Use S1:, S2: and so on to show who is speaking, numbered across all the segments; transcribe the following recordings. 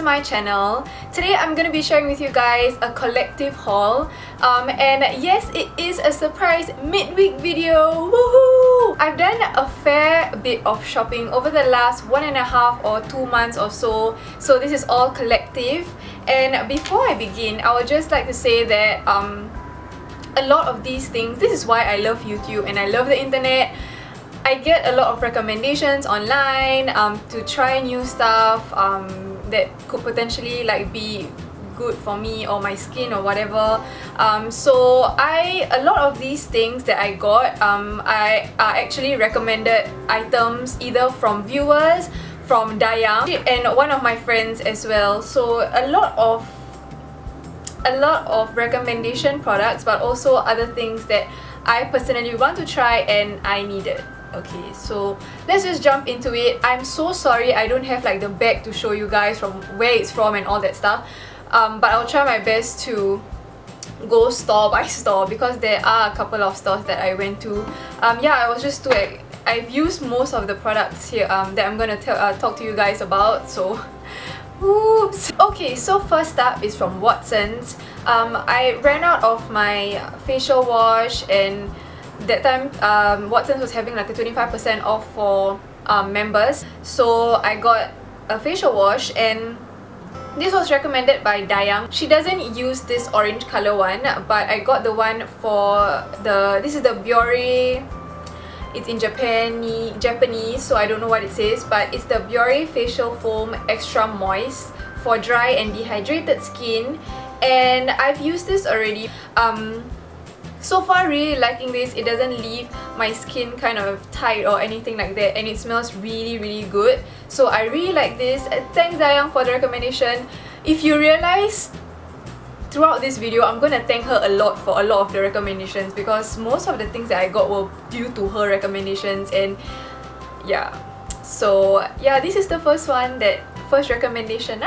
S1: my channel. Today I'm going to be sharing with you guys a collective haul, and yes, it is a surprise midweek video. Woohoo! I've done a fair bit of shopping over the last 1.5 or 2 months or so, so this is all collective. And before I begin, I would just like to say that a lot of these things, this is why I love YouTube and I love the internet. I get a lot of recommendations online to try new stuff that could potentially like be good for me or my skin or whatever. So a lot of these things that I got I are actually recommended items either from viewers, from Tanya, and one of my friends as well. So a lot of recommendation products, but also other things that I personally want to try and I needed. Okay, so let's just jump into it. I'm so sorry I don't have like the bag to show you guys from where it's from and all that stuff, but I'll try my best to go store by store because there are a couple of stores that I went to. Yeah, I was just too I've used most of the products here that I'm gonna talk to you guys about, so oops. Okay, so first up is from Watsons. I ran out of my facial wash, and that time Watsons was having like a 25% off for members, so I got a facial wash, and this was recommended by Tanya. She doesn't use this orange color one, but I got the one for this is the Biore. It's in Japanese, so I don't know what it says, but it's the Biore Facial Foam Extra Moist for dry and dehydrated skin, and I've used this already. So far, really liking this. It doesn't leave my skin kind of tight or anything like that, and it smells really good. So I really like this. Thanks Tanya for the recommendation. If you realize, throughout this video, I'm gonna thank her a lot for a lot of the recommendations because most of the things that I got were due to her recommendations, and yeah. So yeah, this is the first recommendation.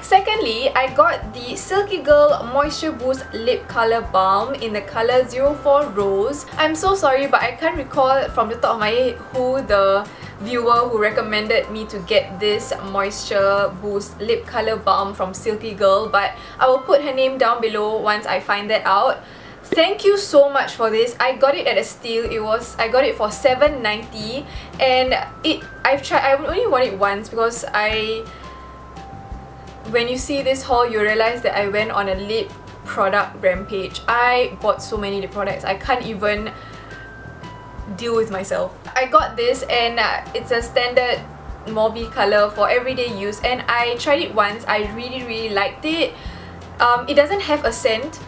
S1: Secondly, I got the Silkygirl Moisture Boost Lip Color Balm in the color 04 Rose. I'm so sorry, but I can't recall from the top of my head who the viewer who recommended me to get this Moisture Boost Lip Color Balm from Silkygirl, but I will put her name down below once I find that out. Thank you so much for this. I got it at a steal. I got it for $7.90, and I only worn it once because when you see this haul, you realize that I went on a lip product rampage. I bought so many lip products, I can't even deal with myself. I got this, and it's a standard mauve color for everyday use, and I tried it once. I really liked it. It doesn't have a scent.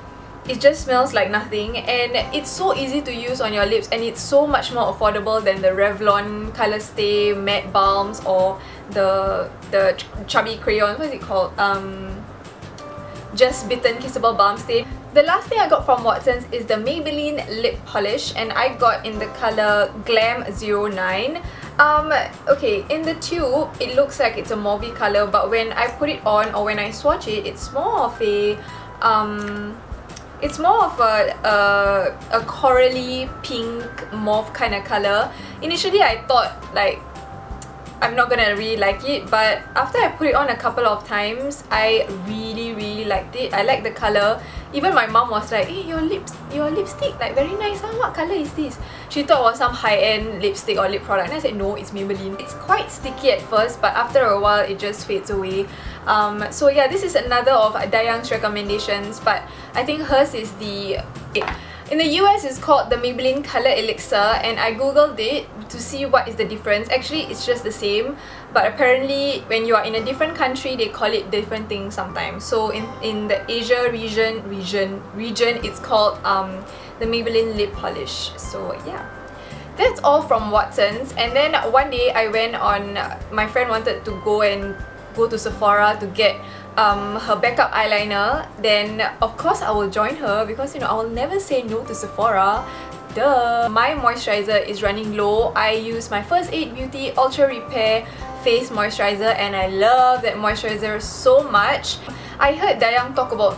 S1: It just smells like nothing, and it's so easy to use on your lips, and it's so much more affordable than the Revlon Color Stay matte balms or the chubby crayons. What is it called? Just Bitten Kissable Balm Stay. The last thing I got from Watsons is the Maybelline lip polish, and I got in the color Glam 09. Okay, in the tube it looks like it's a mauve color, but when I put it on or when I swatch it, it's more of a a corally pink mauve kind of color. Initially I thought like I'm not gonna really like it, but after I put it on a couple of times, I really liked it. I like the color. Even my mom was like, hey, your lipstick like very nice, huh? What color is this? She thought it was some high-end lipstick or lip product, and I said no, it's Maybelline. It's quite sticky at first, but after a while it just fades away. So yeah, this is another of Tanya's recommendations, but I think hers is in the US it's called the Maybelline Color Elixir, and I googled it to see what is the difference. Actually, it's just the same, but apparently when you are in a different country, they call it different things sometimes. So in the Asia region it's called the Maybelline Lip Polish. So yeah, that's all from Watsons. And then one day I went on, my friend wanted to go to Sephora to get her backup eyeliner. Then of course I will join her because, you know, I will never say no to Sephora. Duh. My moisturizer is running low. I use my First Aid Beauty Ultra Repair Face Moisturizer, and I love that moisturizer so much. I heard Tanya talk about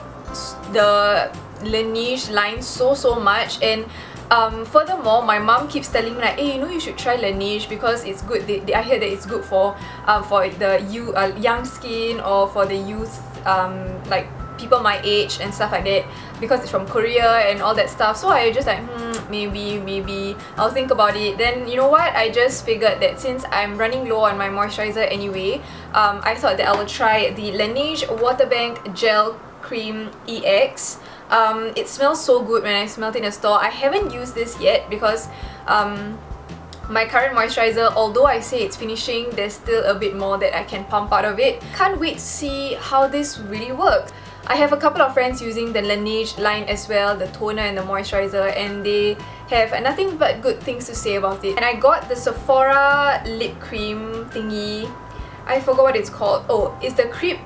S1: the Laneige line so much, and Furthermore, my mom keeps telling me like, hey, you know, you should try Laneige because it's good. I hear that it's good for the young skin or for the youth, like people my age and stuff like that, because it's from Korea and all that stuff. So I just like, maybe I'll think about it. Then you know what, I just figured that since I'm running low on my moisturizer anyway, I thought that I will try the Laneige Waterbank Gel Cream EX. It smells so good when I smelled it in the store. I haven't used this yet because my current moisturizer, although I say it's finishing, there's still a bit more that I can pump out of it. Can't wait to see how this really works. I have a couple of friends using the Laneige line as well, the toner and the moisturizer, and they have nothing but good things to say about it. And I got the Sephora lip cream thingy. I forgot what it's called. Oh, it's the Crepe.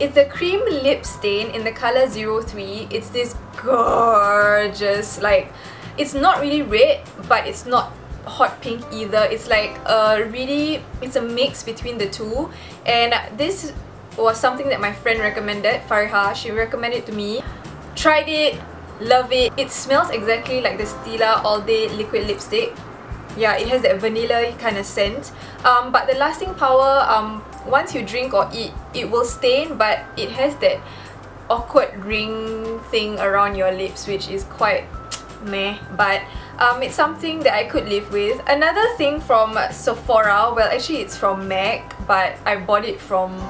S1: It's the cream lip stain in the color 03. It's this gorgeous, like, it's not really red, but it's not hot pink either. It's like it's a mix between the two. And this was something that my friend recommended, Fariha. She recommended it to me. Tried it, love it. It smells exactly like the Stila All Day liquid lipstick. Yeah, it has that vanilla kind of scent. But the lasting power, once you drink or eat, it will stain, but it has that awkward ring thing around your lips, which is quite meh, but it's something that I could live with. Another thing from Sephora, well actually it's from MAC, but I bought it from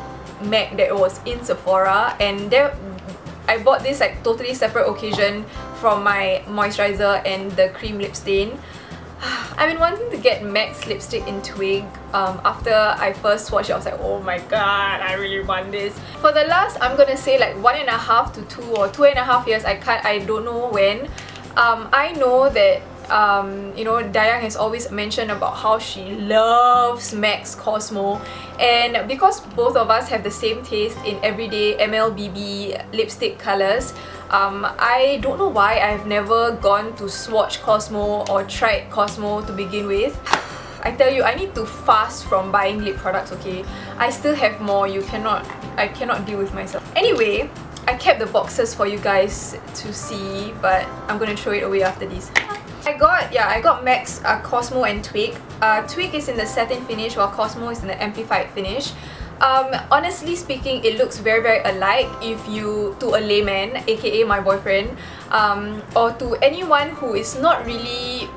S1: MAC that was in Sephora, and there I bought this like totally separate occasion from my moisturizer and the cream lip stain. I've been wanting to get MAC's lipstick in Twig. After I first swatched it, I was like, oh my god, I really want this. For the last, I'm gonna say like 1.5 to 2 or 2.5 years, I don't know when. I know that you know, Dayang has always mentioned about how she loves MAC's Cosmo, and because both of us have the same taste in everyday MLBB lipstick colours, I don't know why I've never gone to swatch Cosmo or tried Cosmo to begin with. I tell you, I need to fast from buying lip products, okay? I still have more. I cannot deal with myself. Anyway, I kept the boxes for you guys to see, but I'm gonna throw it away after this. I got MAC's Cosmo and Twig. Twig is in the satin finish while Cosmo is in the amplified finish. Honestly speaking, it looks very alike if you, to a layman, aka my boyfriend, or to anyone who is not really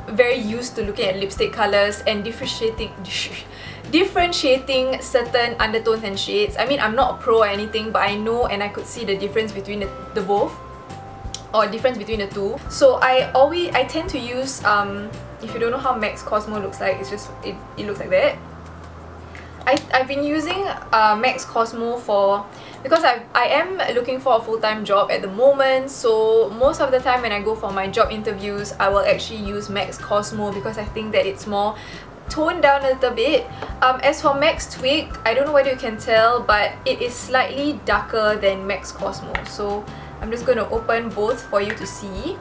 S1: very used to looking at lipstick colours and differentiating certain undertones and shades. I mean, I'm not a pro or anything, but I know and I could see the difference between the both, or difference between the two. So I tend to use, if you don't know how MAC's Cosmo looks like, it's just, it looks like that. I've been using MAC's Cosmo because I am looking for a full-time job at the moment, so most of the time when I go for my job interviews, I will actually use MAC's Cosmo because I think that it's more toned down a little bit. As for MAC's Twig, I don't know whether you can tell, but it is slightly darker than MAC's Cosmo. So I'm just going to open both for you to see.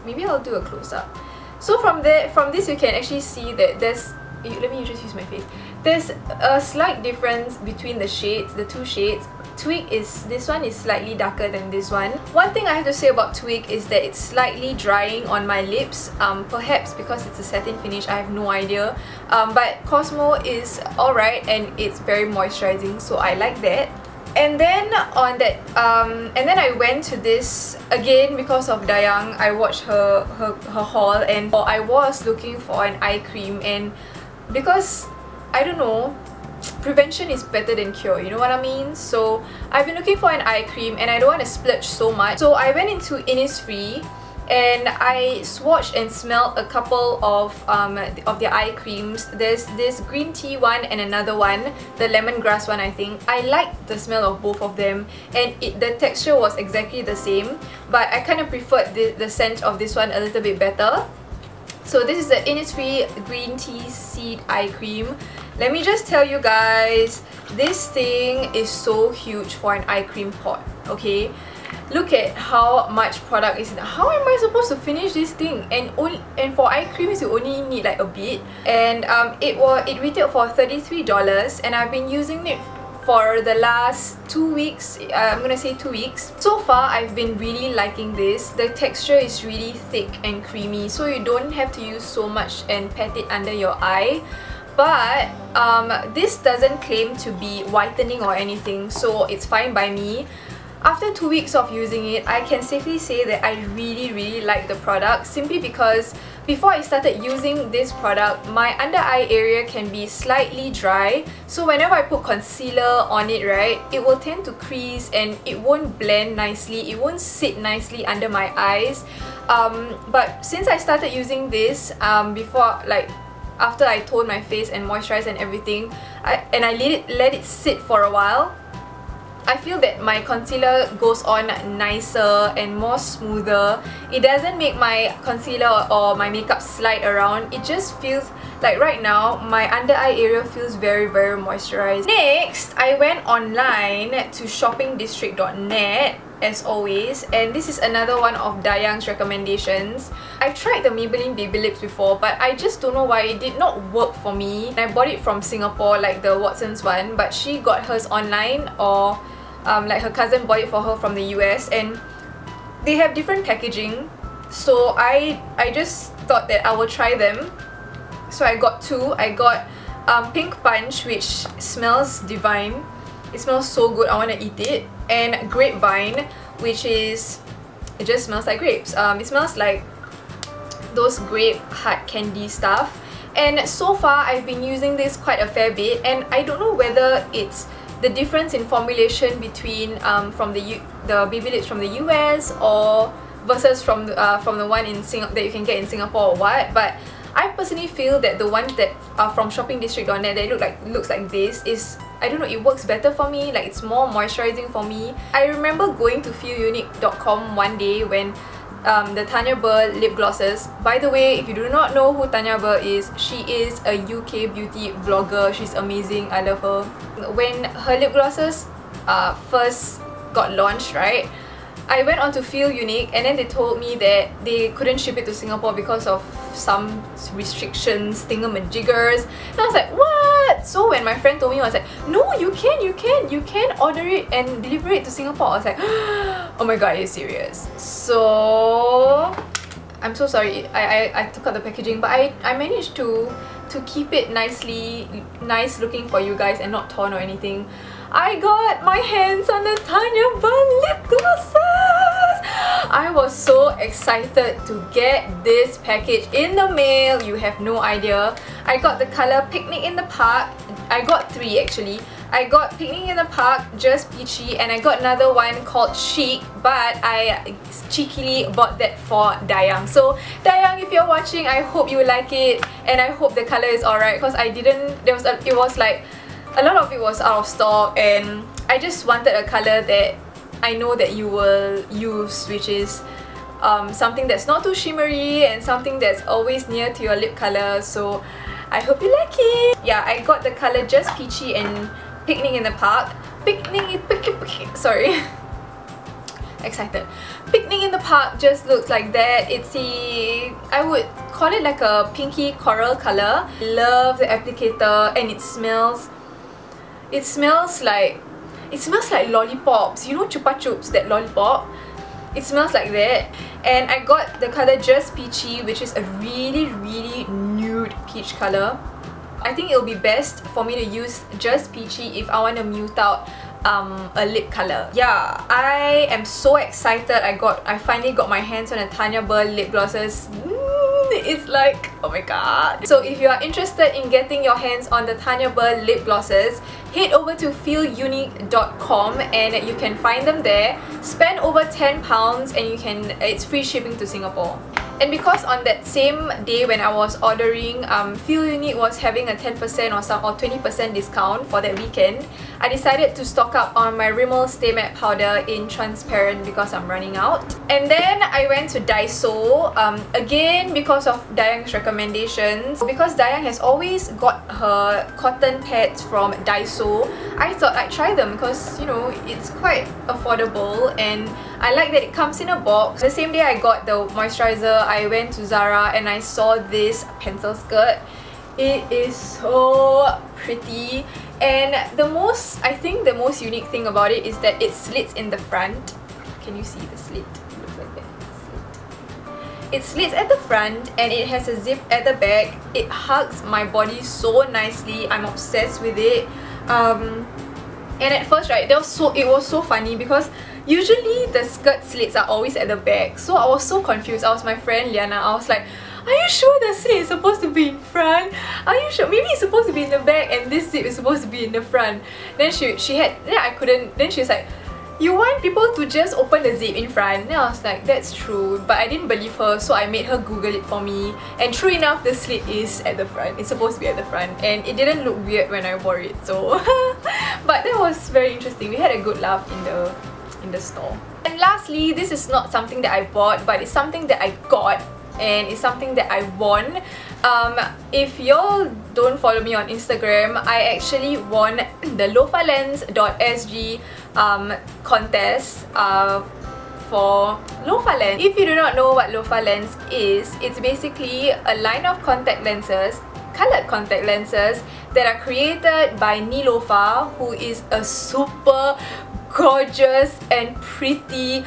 S1: Maybe I'll do a close-up. So from this you can actually see that there's, let me just use my face. There's a slight difference between the shades, the two shades. Twig this one is slightly darker than this one. One thing I have to say about Twig is that it's slightly drying on my lips, perhaps because it's a satin finish, I have no idea. But Cosmo is alright and it's very moisturizing, so I like that. And then on that, and then I went to this again because of Dayang. I watched her haul, and I was looking for an eye cream, and because I don't know, prevention is better than cure, you know what I mean? So I've been looking for an eye cream and I don't want to splurge so much. So I went into Innisfree and I swatched and smelled a couple of their eye creams. There's this green tea one and another one, the lemongrass one I think. I liked the smell of both of them, and the texture was exactly the same, but I kind of preferred the scent of this one a little bit better. So this is the Innisfree Green Tea Seed Eye Cream. Let me just tell you guys, this thing is so huge for an eye cream pot, okay? Look at how much product is in it. How am I supposed to finish this thing? And for eye creams, you only need like a bit. And it retailed for $33, and I've been using it for the last 2 weeks. I'm gonna say 2 weeks. So far, I've been really liking this. The texture is really thick and creamy, so you don't have to use so much and pat it under your eye. But this doesn't claim to be whitening or anything, so it's fine by me. After 2 weeks of using it, I can safely say that I really like the product, simply because before I started using this product, my under eye area can be slightly dry. So whenever I put concealer on it, right, it will tend to crease and it won't blend nicely, it won't sit nicely under my eyes. But since I started using this, after I toned my face and moisturized and everything, I let it sit for a while, I feel that my concealer goes on nicer and more smoother. It doesn't make my concealer or my makeup slide around. It just feels like right now my under eye area feels very moisturized. Next, I went online to shoppingdistrict.net as always, and this is another one of Dayang's recommendations. I tried the Maybelline Babylips before, but I just don't know why it did not work for me. I bought it from Singapore, like the Watson's one, but she got hers online, or like her cousin bought it for her from the US, and they have different packaging. So I just thought that I will try them. So I got two. I got Pink Punch, which smells divine. It smells so good, I want to eat it. And Grapevine, which is, it just smells like grapes. It smells like those grape hard candy stuff. And so far, I've been using this quite a fair bit, and I don't know whether it's the difference in formulation between from the Babylips from the US or versus from the one in that you can get in Singapore or what. But I personally feel that the ones that are from shoppingdistrict.net that looks like this is, I don't know, it works better for me. Like, it's more moisturizing for me. I remember going to feelunique.com one day when the Tanya Burr lip glosses. By the way, if you do not know who Tanya Burr is, she is a UK beauty vlogger. She's amazing. I love her. When her lip glosses first got launched, right, I went on to Feel Unique, and then they told me that they couldn't ship it to Singapore because of some restrictions, thingamajiggers. And I was like, what? So when my friend told me, I was like, no, you can order it and deliver it to Singapore. I was like, oh my god, are you serious? So I'm so sorry, I took out the packaging, but I managed to keep it nice looking for you guys and not torn or anything. I got my hands on the Tanya Burr lip glosses! I was so excited to get this package in the mail. You have no idea. I got the colour Picnic in the Park. I got 3 actually. I got Picnic in the Park, Just Peachy, and I got another one called Chic, but I cheekily bought that for Dayang. So Dayang, if you're watching, I hope you like it, and I hope the colour is alright, because I didn't, it was like, a lot of it was out of stock, and I just wanted a colour that I know that you will use, which is something that's not too shimmery and something that's always near to your lip colour. So I hope you like it. Yeah, I got the colour Just Peachy and Picnic in the Park. Sorry. Excited. Picnic in the Park just looks like that. It's I would call it like a pinky coral colour. Love the applicator, and it smells like lollipops. You know Chupa Chups, that lollipop? It smells like that. And I got the colour Just Peachy, which is a really nude peach colour. I think it'll be best for me to use Just Peachy if I want to mute out a lip colour. Yeah, I am so excited. I finally got my hands on a Tanya Burr lip glosses. It's like, oh my god. So if you are interested in getting your hands on the Tanya Burr lip glosses, head over to feelunique.com and you can find them there. Spend over £10 and it's free shipping to Singapore. And because on that same day when I was ordering, Feel Unique was having a 10% or 20% discount for that weekend, I decided to stock up on my Rimmel Stay Matte Powder in transparent because I'm running out. And then I went to Daiso, again because of Dayang's recommendations. Because Dayang has always got her cotton pads from Daiso, I thought I'd try them because, you know, it's quite affordable and I like that it comes in a box. The same day I got the moisturizer, I went to Zara and I saw this pencil skirt. It is so pretty, and I think the most unique thing about it is that it slits in the front. Can you see the slit? It looks like that. It slits at the front and it has a zip at the back. It hugs my body so nicely. I'm obsessed with it. And at first, right, it was so funny because usually the skirt slits are always at the back. So I was so confused. I was my friend Liana. I was like, are you sure the slit is supposed to be in front? Are you sure? Maybe it's supposed to be in the back and this zip is supposed to be in the front. Then then she was like, you want people to just open the zip in front? Then I was like, that's true, but I didn't believe her, so I made her Google it for me, and true enough, the slit is at the front. It's supposed to be at the front, and it didn't look weird when I wore it, so but that was very interesting. We had a good laugh in the store. And lastly, this is not something that I bought, but it's something that I got, and it's something that I won. If y'all don't follow me on Instagram, I actually won the Lofalens.sg contest for Lofalens. If you do not know what Lofalens is, it's basically a line of contact lenses, coloured contact lenses that are created by Nilofa, who is a super gorgeous and pretty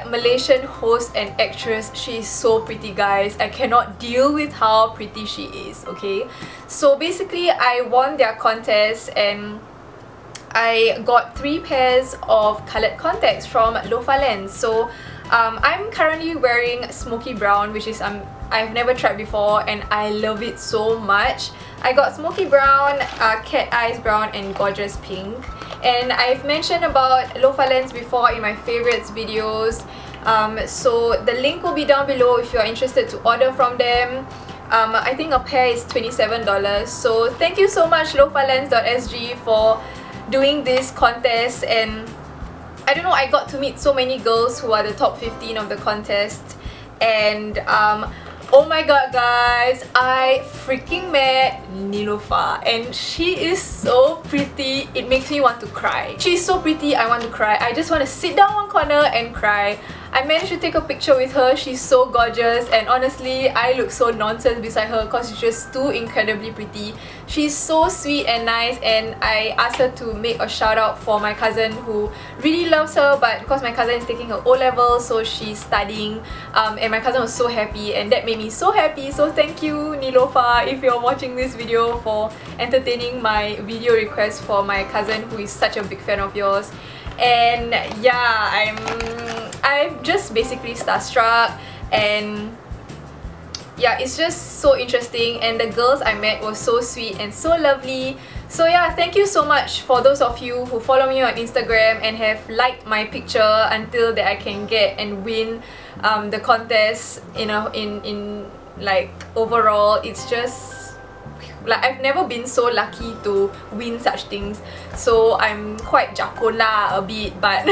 S1: Malaysian host and actress. She is so pretty, guys. I cannot deal with how pretty she is, okay? So basically, I won their contest and I got 3 pairs of coloured contacts from Lofalens. So I'm currently wearing smoky brown, which is I've never tried before and I love it so much. I got smoky brown, cat eyes brown, and gorgeous pink. And I've mentioned about Lofalens before in my favorites videos. So the link will be down below if you're interested to order from them. I think a pair is $27. So thank you so much Lofalens.sg for doing this contest. And I don't know, I got to meet so many girls who are the top 15 of the contest. And oh my god, guys, I freaking met Nilofa and she is so pretty. It makes me want to cry. She's so pretty, I want to cry. I just want to sit down one corner and cry. I managed to take a picture with her. She's so gorgeous, and honestly, I look so nonsense beside her because she's just too incredibly pretty. She's so sweet and nice, and I asked her to make a shout out for my cousin who really loves her, but because my cousin is taking her O-level, so she's studying, and my cousin was so happy, and that made me so happy. So thank you Nilofa if you're watching this video for entertaining my video request for my cousin who is such a big fan of yours. And yeah, I'm just basically starstruck, and yeah, it's just so interesting, and the girls I met were so sweet and so lovely. So yeah, thank you so much for those of you who follow me on Instagram and have liked my picture until that I can get and win the contest. You know, in like overall, it's just like I've never been so lucky to win such things. So I'm quite jakun lah a bit, but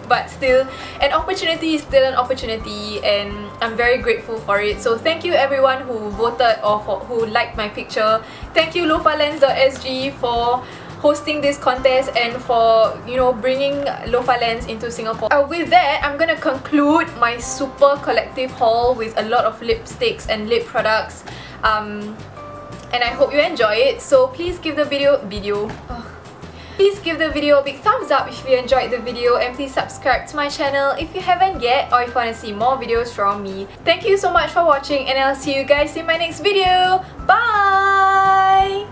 S1: but still, an opportunity is still an opportunity, and I'm very grateful for it. So thank you everyone who voted or who liked my picture. Thank you Lofalens.sg for hosting this contest and for, you know, bringing Lofalens into Singapore. With that, I'm gonna conclude my super collective haul with a lot of lipsticks and lip products. And I hope you enjoy it. So please give the Please give the video a big thumbs up if you enjoyed the video, and please subscribe to my channel if you haven't yet, or if you want to see more videos from me. Thank you so much for watching, and I'll see you guys in my next video. Bye!